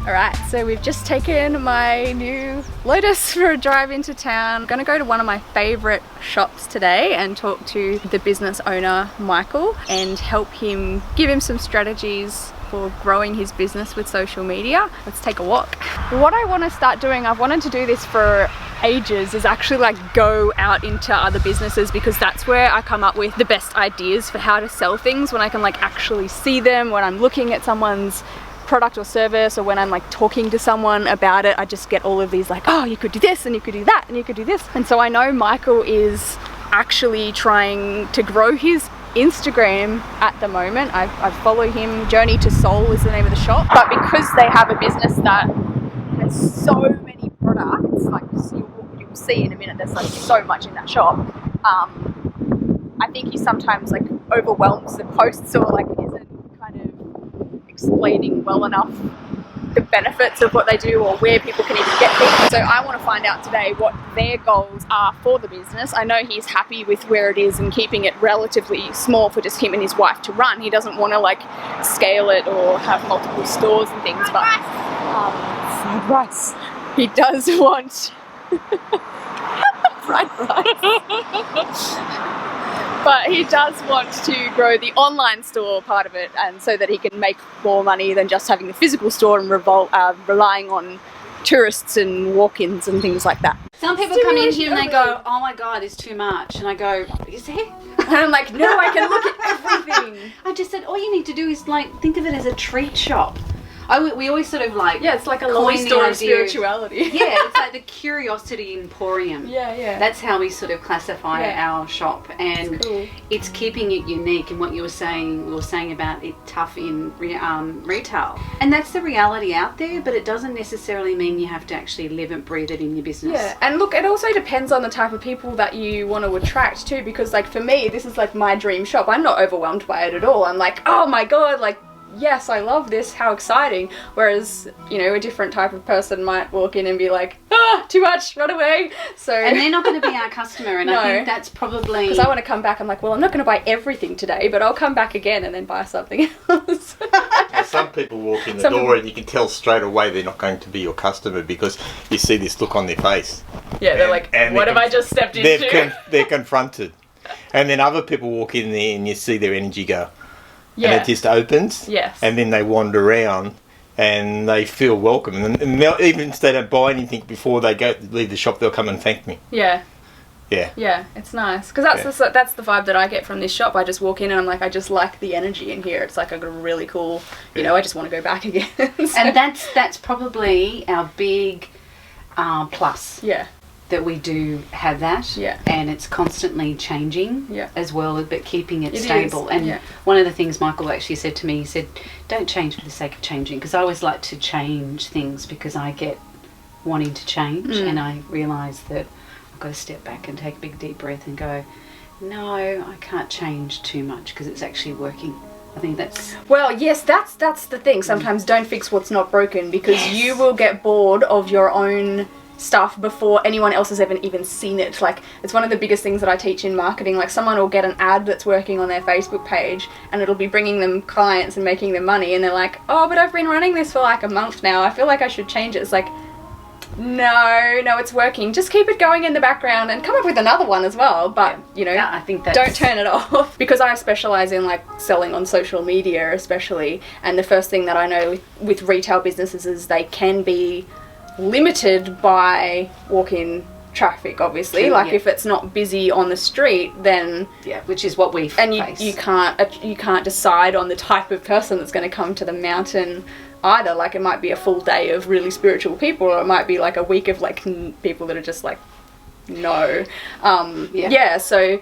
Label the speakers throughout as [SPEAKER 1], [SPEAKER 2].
[SPEAKER 1] Alright, so we've just taken my new Lotus for a drive into town. I'm gonna go to one of my favourite shops today and talk to the business owner, Michael, and help him, give him some strategies for growing his business with social media. Let's take a walk. What I want to start doing, I've wanted to do this for ages, is actually like go out into other businesses, because that's where I come up with the best ideas for how to sell things, when I can like actually see them, when I'm looking at someone's product or service, or when I'm like talking to someone about it. I just get all of these like, oh, you could do this and you could do that and you could do this. And so I know Michael is actually trying to grow his Instagram at the moment. I follow him. Journey to Soul is the name of the shop, but because they have a business that has so many products, like you'll see in a minute, there's like so much in that shop. I think he sometimes like overwhelms the posts, or like isn't kind of explaining well enough the benefits of what they do, or where people can even get things. So I want to find out today what their goals are for the business. I know he's happy with where it is and keeping it relatively small for just him and his wife to run. He doesn't want to like scale it or have multiple stores and things, but fried rice. He does want fried rice. But he does want to grow the online store part of it, and so that he can make more money than just having the physical store and relying on tourists and walk-ins and things like that.
[SPEAKER 2] Some people come in here and they go, oh my God, it's too much. And I go, is it?
[SPEAKER 1] And I'm like, no, I can look at everything.
[SPEAKER 2] I just said, all you need to do is like, think of it as a treat shop. We always sort of like...
[SPEAKER 1] Yeah, it's like a lolly store of spirituality.
[SPEAKER 2] Yeah, it's like the Curiosity Emporium.
[SPEAKER 1] Yeah.
[SPEAKER 2] That's how we sort of classify our shop. And
[SPEAKER 1] cool.
[SPEAKER 2] It's keeping it unique. And what we were saying about it tough in retail. And that's the reality out there, but it doesn't necessarily mean you have to actually live and breathe it in your business.
[SPEAKER 1] Yeah, and look, it also depends on the type of people that you want to attract too, because like for me, this is like my dream shop. I'm not overwhelmed by it at all. I'm like, oh my God, like, yes, I love this, how exciting. Whereas, you know, a different type of person might walk in and be like, ah, too much, run away. So,
[SPEAKER 2] and they're not going to be our customer, and
[SPEAKER 1] no.
[SPEAKER 2] I think that's probably...
[SPEAKER 1] Because I want to come back, I'm like, well, I'm not going to buy everything today, but I'll come back again and then buy something else.
[SPEAKER 3] Now, some people walk in the door and you can tell straight away they're not going to be your customer, because you see this look on their face.
[SPEAKER 1] Yeah, they're like, what have I just stepped into?
[SPEAKER 3] They're confronted. And then other people walk in there and you see their energy go.
[SPEAKER 1] Yeah.
[SPEAKER 3] And it just opens.
[SPEAKER 1] Yes.
[SPEAKER 3] And then they wander around and they feel welcome. And they'll, even if they don't buy anything before they leave the shop, they'll come and thank me.
[SPEAKER 1] Yeah.
[SPEAKER 3] Yeah.
[SPEAKER 1] Yeah, it's nice. Because that's the vibe that I get from this shop. I just walk in and I'm like, I just like the energy in here. It's like a really cool, you know, I just want to go back again. So.
[SPEAKER 2] And that's probably our big plus.
[SPEAKER 1] Yeah.
[SPEAKER 2] That we do have that, and it's constantly changing as well, but keeping it stable. And one of the things Michael actually said to me, he said, don't change for the sake of changing, because I always like to change things because I get wanting to change, and I realise that I've got to step back and take a big deep breath and go, no, I can't change too much because it's actually working. I think that's...
[SPEAKER 1] Well, yes, that's the thing. Sometimes don't fix what's not broken, because you will get bored of your own stuff before anyone else has even seen it. Like, it's one of the biggest things that I teach in marketing. Like, someone will get an ad that's working on their Facebook page and it'll be bringing them clients and making them money, and they're like, oh, but I've been running this for like a month now, I feel like I should change it. It's like, no, it's working. Just keep it going in the background and come up with another one as well. But, you know,
[SPEAKER 2] I think that's...
[SPEAKER 1] don't turn it off. Because I specialise in like selling on social media especially, and the first thing that I know with retail businesses is they can be limited by walk-in traffic, obviously.
[SPEAKER 2] True,
[SPEAKER 1] like if it's not busy on the street, then
[SPEAKER 2] which is what we face.
[SPEAKER 1] And you can't decide on the type of person that's going to come to the mountain either. Like, it might be a full day of really spiritual people, or it might be like a week of like people that are just like no. So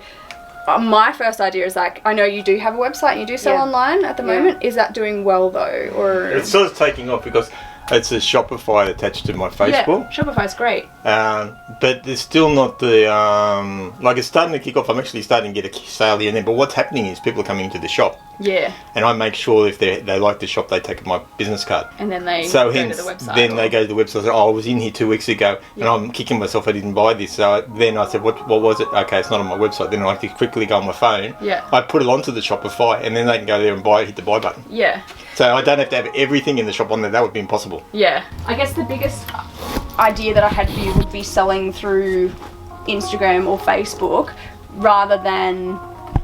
[SPEAKER 1] my first idea is like, I know you do have a website and you do sell online at the moment. Is that doing well though, or
[SPEAKER 3] it's sort of taking off because it's a Shopify attached to my Facebook.
[SPEAKER 1] Yeah, Shopify's great.
[SPEAKER 3] But there's still not the, like, it's starting to kick off. I'm actually starting to get a sale here and there. But what's happening is people are coming into the shop.
[SPEAKER 1] Yeah.
[SPEAKER 3] And I make sure if they like the shop, they take my business card.
[SPEAKER 1] And then they go to the website.
[SPEAKER 3] Then they go to the website and say, oh, I was in here 2 weeks ago and I'm kicking myself I didn't buy this. So then I said, what was it? Okay, it's not on my website. Then I have to quickly go on my phone.
[SPEAKER 1] Yeah.
[SPEAKER 3] I put it onto the Shopify and then they can go there and hit the buy button.
[SPEAKER 1] Yeah.
[SPEAKER 3] So I don't have to have everything in the shop on there. That would be impossible.
[SPEAKER 1] Yeah. I guess the biggest idea that I had for you would be selling through Instagram or Facebook rather than,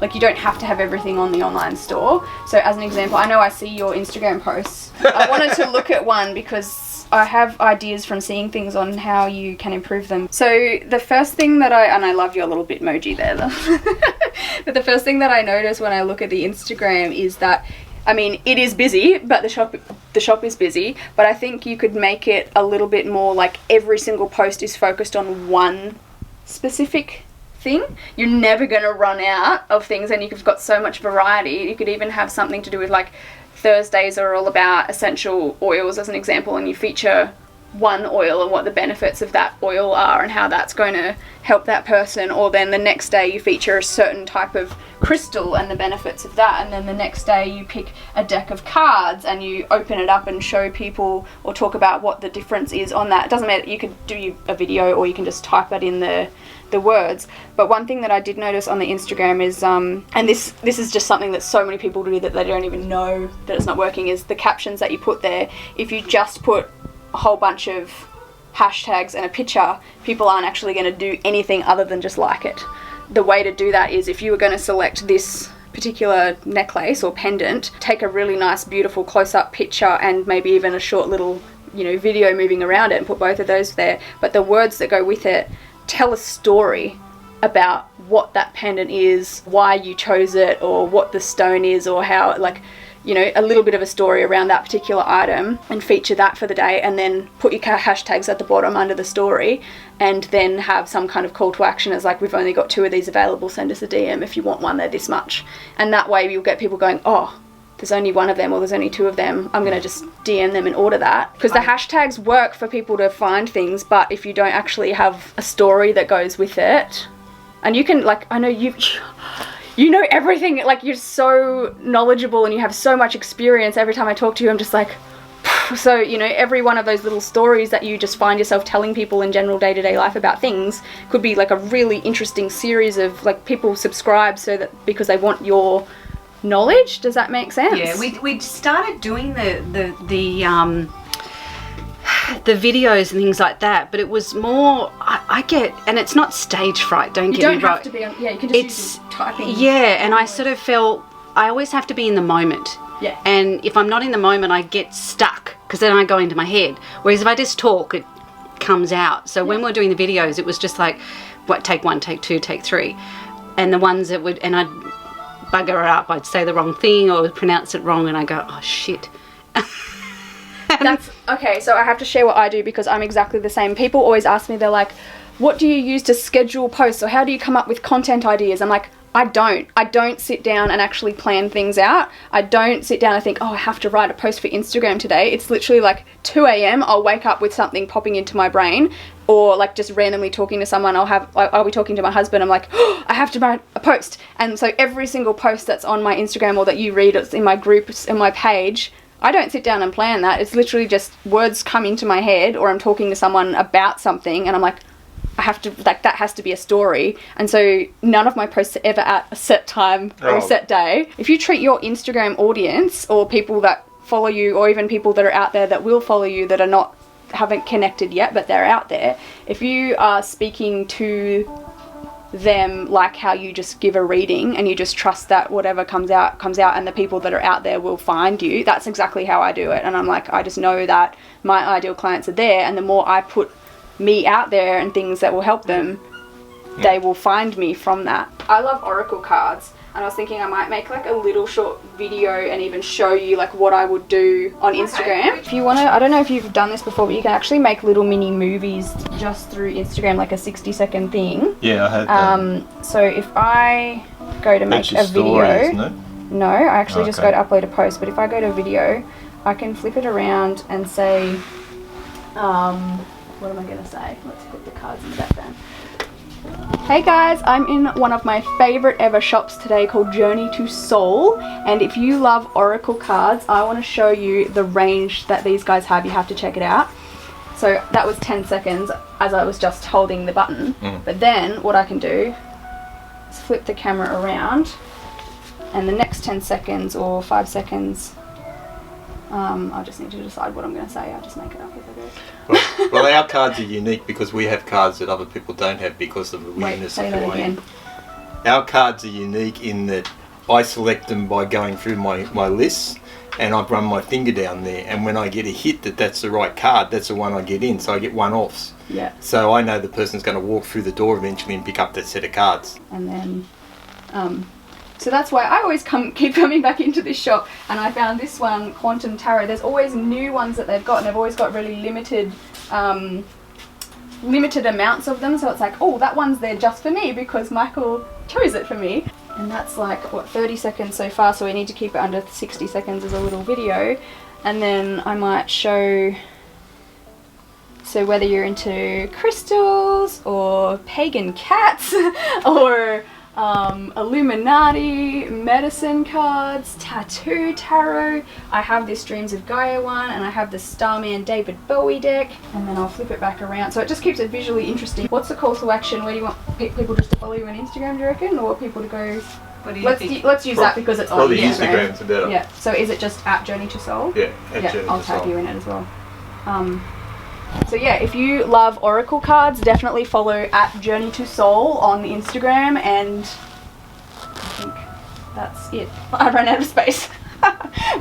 [SPEAKER 1] like, you don't have to have everything on the online store. So as an example, I know I see your Instagram posts. I wanted to look at one because I have ideas from seeing things on how you can improve them. So the first thing that and I love your little Bitmoji there, but the first thing that I notice when I look at the Instagram is that, I mean, it is busy, but the shop is busy, but I think you could make it a little bit more like every single post is focused on one specific thing. You're never going to run out of things, and you've got so much variety. You could even have something to do with, like, Thursdays are all about essential oils as an example, and you feature one oil and what the benefits of that oil are and how that's going to help that person, or then the next day you feature a certain type of crystal and the benefits of that, and then the next day you pick a deck of cards and you open it up and show people or talk about what the difference is on that. It doesn't matter, you could do a video or you can just type it in the words. But one thing that I did notice on the Instagram is and this is just something that so many people do that they don't even know that it's not working, is the captions that you put there. If you just put a whole bunch of hashtags and a picture, people aren't actually going to do anything other than just like it. The way to do that is, if you were going to select this particular necklace or pendant, take a really nice beautiful close-up picture and maybe even a short little, you know, video moving around it, and put both of those there, but the words that go with it tell a story about what that pendant is, why you chose it, or what the stone is, or how, like, you know, a little bit of a story around that particular item, and feature that for the day, and then put your hashtags at the bottom under the story, and then have some kind of call to action as like, we've only got 2 of these available, send us a DM if you want one, they're this much. And that way you'll get people going, oh, there's only 1 of them, or there's only 2 of them, I'm going to just DM them and order that. Because the hashtags work for people to find things, but if you don't actually have a story that goes with it, and you can, like, I know you know everything, like, you're so knowledgeable and you have so much experience. Every time I talk to you, I'm just like, so, you know, every one of those little stories that you just find yourself telling people in general day-to-day life about things could be like a really interesting series of, like, people subscribe so that, because they want your knowledge. Does that make sense?
[SPEAKER 2] Yeah, we started doing the videos and things like that, but it was more, I get, and it's not stage fright, don't get me wrong.
[SPEAKER 1] You don't have to be on, yeah, you can just use typing.
[SPEAKER 2] Yeah, and I sort of felt, I always have to be in the moment.
[SPEAKER 1] Yeah.
[SPEAKER 2] And if I'm not in the moment, I get stuck, because then I go into my head. Whereas if I just talk, it comes out. So when we're doing the videos, it was just like, what, take 1, take 2, take 3. And the ones that would, and I'd bugger it up, I'd say the wrong thing or pronounce it wrong, and I go, oh shit.
[SPEAKER 1] That's okay, so I have to share what I do, because I'm exactly the same. People always ask me, they're like, what do you use to schedule posts, or how do you come up with content ideas? I'm like, I don't sit down and actually plan things out. I don't sit down and think, oh, I have to write a post for Instagram today. It's literally like 2 a.m. I'll wake up with something popping into my brain, or like just randomly talking to someone. I'll be talking to my husband. I'm like, oh, I have to write a post. And so every single post that's on my Instagram or that you read, it's in my groups, in my page, I don't sit down and plan that. It's literally just words come into my head, or I'm talking to someone about something and I'm like, I have to, like, that has to be a story. And so none of my posts are ever at a set time or a set day. If you treat your Instagram audience, or people that follow you, or even people that are out there that will follow you that are not, haven't connected yet, but they're out there, if you are speaking to them like how you just give a reading and you just trust that whatever comes out, and the people that are out there will find you, that's exactly how I do it. And I'm like, I just know that my ideal clients are there, and the more I put me out there and things that will help them, they will find me from that. I love oracle cards, and I was thinking I might make like a little short video and even show you like what I would do on Instagram. If you want to, I don't know if you've done this before, but you can actually make little mini movies just through Instagram, like a 60-second thing.
[SPEAKER 3] Yeah, I had that.
[SPEAKER 1] So if I go to make a video, no, I actually just go to upload a post, but if I go to video, I can flip it around and say, what am I going to say? Let's put the cards in the background. Hey guys, I'm in one of my favorite ever shops today called Journey to Soul, and if you love oracle cards, I want to show you the range that these guys have. You have to check it out. So that was 10 seconds as I was just holding the button, but then what I can do is flip the camera around, and the next 10 seconds or 5 seconds I just need to decide what I'm going to say. I'll just make it up as I go.
[SPEAKER 3] Well, our cards are unique because we have cards that other people don't have because of the weirdness of the way. Our cards are unique in that I select them by going through my lists, and I run my finger down there, and when I get a hit that's the right card, that's the one I get in, so I get one-offs.
[SPEAKER 1] Yeah.
[SPEAKER 3] So I know the person's going to walk through the door eventually and pick up that set of cards.
[SPEAKER 1] And then, so that's why I always keep coming back into this shop, and I found this one, Quantum Tarot. There's always new ones that they've got, and they've always got really limited amounts of them, so it's like, oh, that one's there just for me because Michael chose it for me. And that's like, what, 30 seconds so far, so we need to keep it under 60 seconds as a little video. And then I might show, so whether you're into crystals or pagan cats or Illuminati, medicine cards, tattoo tarot. I have this Dreams of Gaia one, and I have the Starman David Bowie deck, and then I'll flip it back around. So it just keeps it visually interesting. What's the call to action? Where do you want people just to follow you on Instagram, do you reckon? Or people to go...
[SPEAKER 2] What do you think?
[SPEAKER 1] Let's use that because it's on
[SPEAKER 3] Probably
[SPEAKER 1] Instagram.
[SPEAKER 3] Instagram's better.
[SPEAKER 1] Yeah, so is it just at Journey to Soul?
[SPEAKER 3] Yeah, at Journey
[SPEAKER 1] I'll
[SPEAKER 3] to
[SPEAKER 1] tag
[SPEAKER 3] Soul.
[SPEAKER 1] you in it as well. So yeah, if you love oracle cards, definitely follow at Journey to Soul on Instagram, and I think that's it. I ran out of space.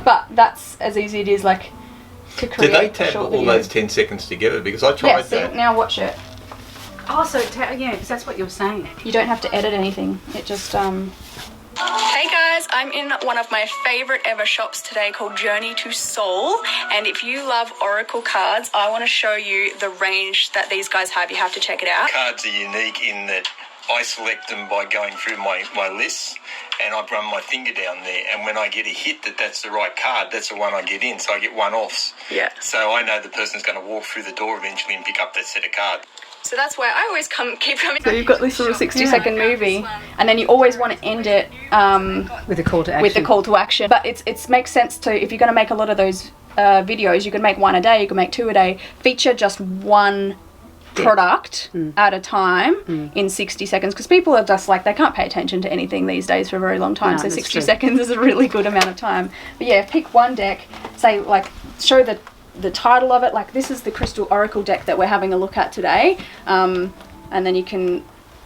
[SPEAKER 1] But that's as easy as it is, like, to create.
[SPEAKER 3] Did they
[SPEAKER 1] a
[SPEAKER 3] tap
[SPEAKER 1] short
[SPEAKER 3] all
[SPEAKER 1] video.
[SPEAKER 3] those 10 seconds together? Because I tried that.
[SPEAKER 1] Now watch it.
[SPEAKER 2] Oh, so yeah, because that's what you're saying.
[SPEAKER 1] You don't have to edit anything. It just Hey guys, I'm in one of my favorite ever shops today called Journey to Soul, and if you love oracle cards, I want to show you the range that these guys have. You have to check it out.
[SPEAKER 3] Cards are unique in that I select them by going through my lists, and I run my finger down there, and when I get a hit that's the right card, that's the one I get in, so I get one-offs.
[SPEAKER 1] Yeah.
[SPEAKER 3] So I know the person's going to walk through the door eventually and pick up that set of cards.
[SPEAKER 1] So that's why I always keep coming. So you've got this little 60-second movie, and then you always want to end it
[SPEAKER 2] with a call to action.
[SPEAKER 1] With the call to action. But it makes sense to, if you're going to make a lot of those videos, you can make one a day, you can make two a day. Feature just one product at a time in 60 seconds, because people are just like, they can't pay attention to anything these days for a very long time. So 60 seconds is a really good amount of time. But yeah, pick one deck, say, like, show the title of it, like, this is the Crystal Oracle deck that we're having a look at today, and then you can,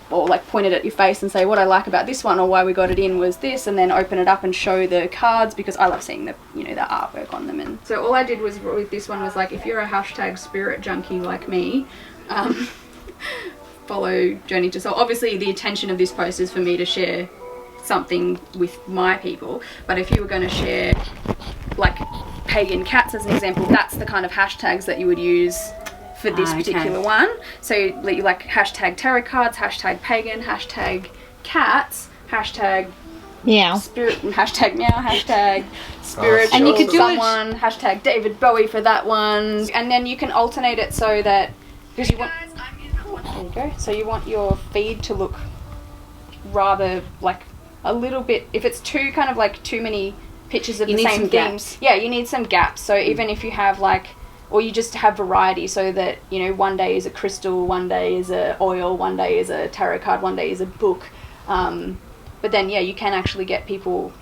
[SPEAKER 1] or like, point it at your face and say, what I like about this one or why we got it in was this, and then open it up and show the cards, because I love seeing the, you know, the artwork on them. And so all I did was, with this one, was like, if you're a hashtag spirit junkie like me, follow Journey to Soul. Obviously the intention of this post is for me to share something with my people, but if you were going to share, like, pagan cats as an example, that's the kind of hashtags that you would use for this particular one. So you like hashtag tarot cards, hashtag pagan, hashtag cats, hashtag spirit, hashtag meow, hashtag spirit,
[SPEAKER 2] and you could do
[SPEAKER 1] someone, hashtag David Bowie for that one, and then you can alternate it so that, because you want, there you go, so you want your feed to look rather like a little bit, if it's too kind of like too many pictures of the same themes, yeah, you need some gaps. So even if you have, like, or you just have variety, so that, you know, one day is a crystal, one day is a oil, one day is a tarot card, one day is a book, but then yeah, you can actually get people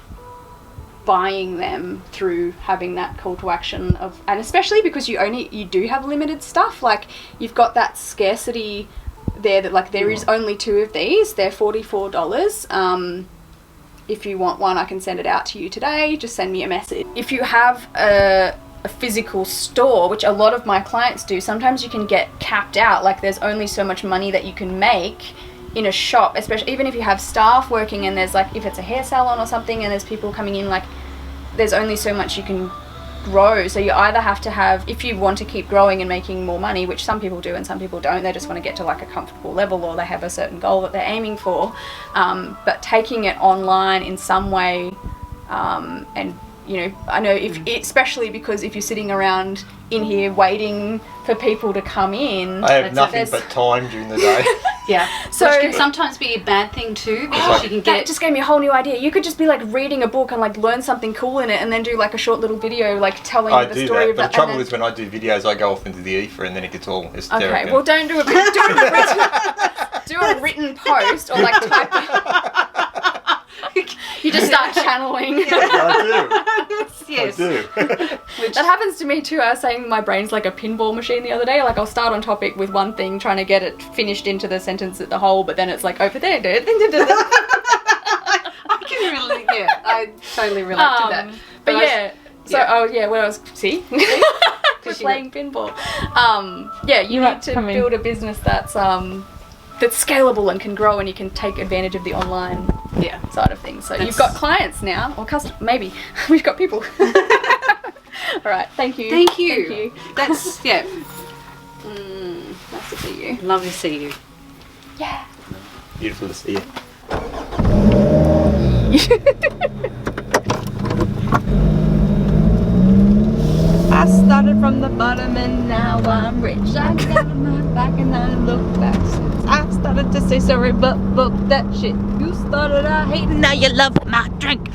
[SPEAKER 1] buying them through having that call to action of, and especially because you do have limited stuff, like, you've got that scarcity there, that, like, there is only 2 of these, they're $44. If you want one, I can send it out to you today. Just send me a message. If you have a physical store, which a lot of my clients do, sometimes you can get capped out. Like, there's only so much money that you can make in a shop, especially even if you have staff working, and there's, like, if it's a hair salon or something and there's people coming in, like, there's only so much you can grow. So you either have to have, if you want to keep growing and making more money, which some people do and some people don't, they just want to get to, like, a comfortable level, or they have a certain goal that they're aiming for, but taking it online in some way, and, you know, I know especially because if you're sitting around in here waiting for people to come in,
[SPEAKER 3] I have nothing but time during the day.
[SPEAKER 2] Yeah,
[SPEAKER 1] so
[SPEAKER 2] which can sometimes be a bad thing too, because you can get...
[SPEAKER 1] That just gave me a whole new idea. You could just be, like, reading a book and, like, learn something cool in it, and then do, like, a short little video, like, telling the story about.
[SPEAKER 3] But the trouble is, when I do videos, I go off into the ether, and then it gets all hysterical.
[SPEAKER 1] Okay, well, don't do do a written post, or, like, type. You just start channeling.
[SPEAKER 3] I do.
[SPEAKER 2] yes.
[SPEAKER 3] I do.
[SPEAKER 1] That happens to me too. I was saying my brain's like a pinball machine the other day. Like I'll start on topic with one thing, trying to get it finished into the sentence at the whole, but then it's like over there.
[SPEAKER 2] I can really, yeah, I totally relate to that.
[SPEAKER 1] But yeah, so what else? See? We're playing pinball. Yeah, you need to build a business that's scalable and can grow, and you can take advantage of the online side of things. So you've got clients now, or maybe we've got people. All right, thank you.
[SPEAKER 2] Thank you. That's
[SPEAKER 1] nice to see you.
[SPEAKER 2] Lovely to see you.
[SPEAKER 1] Yeah.
[SPEAKER 3] Beautiful to see you.
[SPEAKER 1] I started from the bottom and now I'm rich. I got my back and I look back since I started to say sorry, but that shit. You started out hating, now you love my drink.